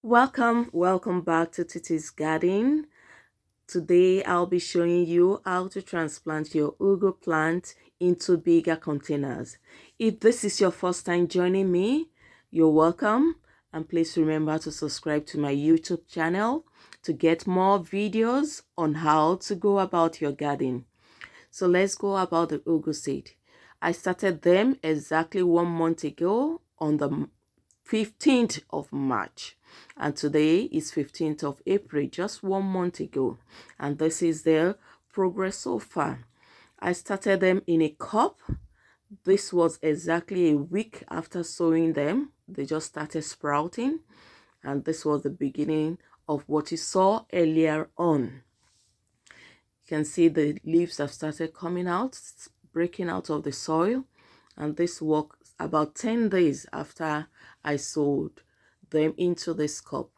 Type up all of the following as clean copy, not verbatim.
Welcome back to Titi's Garden. Today I'll be showing you how to transplant your ugu plant into bigger containers. If this is your first time joining me, you're welcome, and please remember to subscribe to my YouTube channel to get more videos on how to go about your garden. So let's go about the ugu seed. I started them exactly 1 month ago on the 15th of March, and today is 15th of April, just 1 month ago, and this is their progress so far. I started them in a cup. This was exactly a week after sowing them. They just started sprouting, and this was the beginning of what you saw earlier on. You can see the leaves have started coming out, breaking out of the soil, and this work about 10 days after I sowed them into this cup.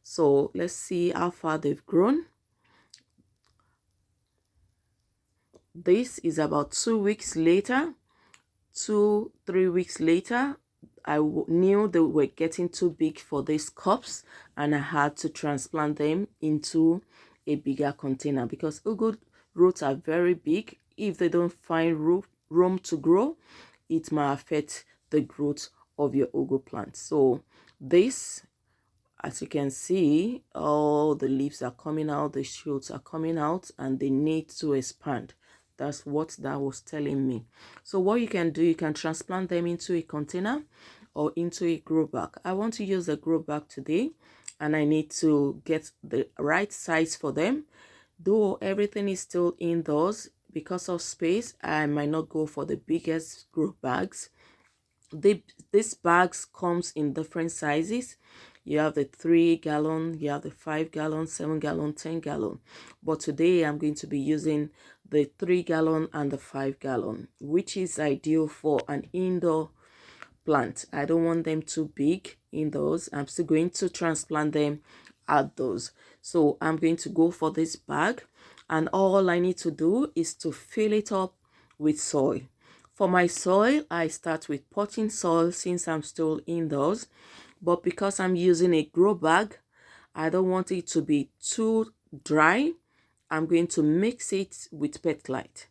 So let's see how far they've grown. This is about 2 weeks later. 3 weeks later, I knew they were getting too big for these cups, and I had to transplant them into a bigger container because ugu roots are very big. If they don't find room to grow, it might affect the growth of your ugu plant. So this, as you can see, all the leaves are coming out, the shoots are coming out, and they need to expand. That's what that was telling me. So what you can do, you can transplant them into a container or into a grow bag. I want to use a grow bag today, and I need to get the right size for them. Though everything is still indoors, because of space, I might not go for the biggest grow bags. These bags comes in different sizes. You have the 3 gallon, you have the 5 gallon, 7 gallon, 10 gallon, but today I'm going to be using the 3 gallon and the 5 gallon, which is ideal for an indoor plant. I don't want them too big indoors. I'm still going to transplant them outdoors. So I'm going to go for this bag, and all I need to do is to fill it up with soil. For my soil, I start with potting soil since I'm still indoors, but because I'm using a grow bag, I don't want it to be too dry. I'm going to mix it with perlite.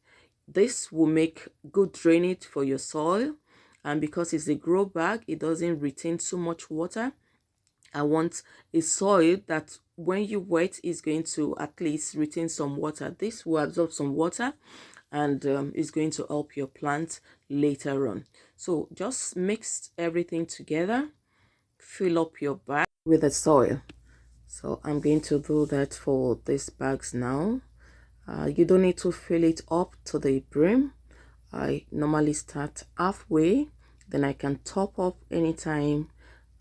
This will make good drainage for your soil, and because it's a grow bag, it doesn't retain too much water. I want a soil that when you wet is going to at least retain some water. This will absorb some water, and is going to help your plant later on. So just mix everything together, fill up your bag with the soil. So I'm going to do that for these bags now. You don't need to fill it up to the brim. I normally start halfway, then I can top up anytime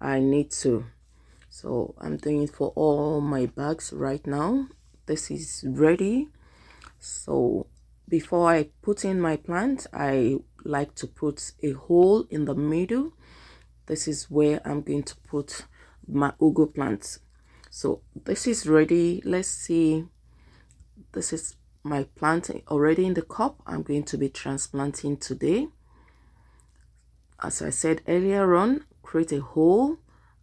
I need to. So I'm doing it for all my bags right now. This is ready. So before I put in my plant, I like to put a hole in the middle. This is where I'm going to put my ugu plants. So this is ready. Let's see. This is my plant already in the cup. I'm going to be transplanting today. As I said earlier on, create a hole,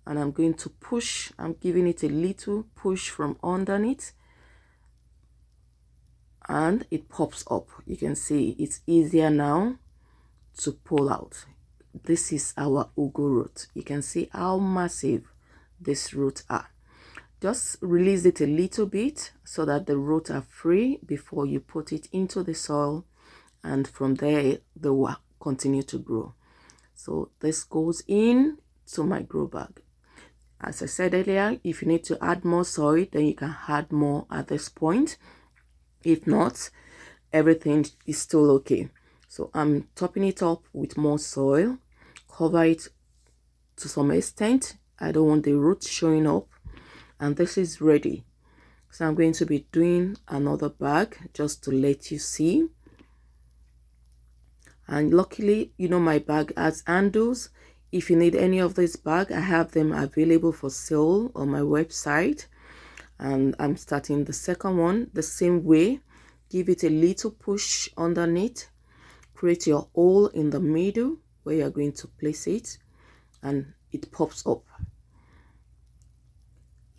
and I'm going to push. I'm giving it a little push from underneath, and it pops up. You can see it's easier now to pull out. This is our ugu root. You can see how massive these roots are. Just release it a little bit so that the roots are free before you put it into the soil, and from there they will continue to grow. So this goes in to my grow bag. As I said earlier, if you need to add more soil, then you can add more at this point. If not, everything is still okay. So I'm topping it up with more soil, cover it to some extent. I don't want the roots showing up, and this is ready. So I'm going to be doing another bag just to let you see. And luckily, you know, my bag has handles. If you need any of this bag, I have them available for sale on my website. And I'm starting the second one the same way. Give it a little push underneath, create your hole in the middle where you're going to place it, and it pops up.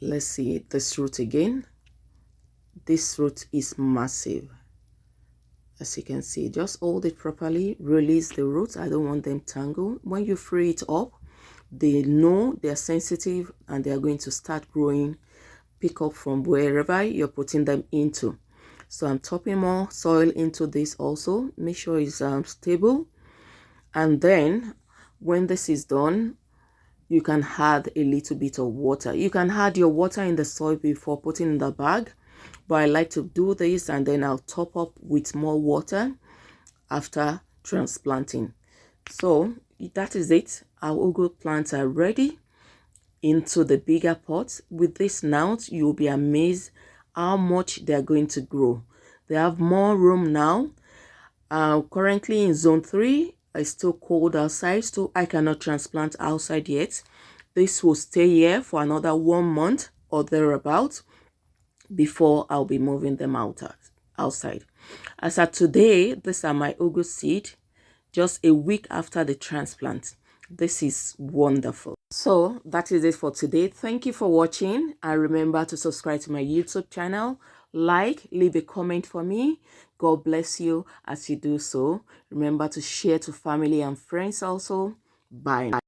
Let's see this root again. This root is massive. As you can see, just hold it properly, release the roots. I don't want them tangled. When you free it up, they know they're sensitive and they're going to start growing, pick up from wherever you're putting them into. So I'm topping more soil into this also. Make sure it's stable. And then when this is done, you can add a little bit of water. You can add your water in the soil before putting in the bag, but I like to do this and then I'll top up with more water after transplanting. So that is it. Our ugu plants are ready into the bigger pot. With this now, you'll be amazed how much they're going to grow. They have more room now. Currently in zone 3, it's still cold outside, so I cannot transplant outside yet. This will stay here for another 1 month or thereabout before I'll be moving them outside. As of today, these are my ugu seed, just a week after the transplant. This is wonderful. So that is it for today. Thank you for watching, and remember to subscribe to my YouTube channel, leave a comment for me. God bless you as you do so. Remember to share to family and friends also. Bye.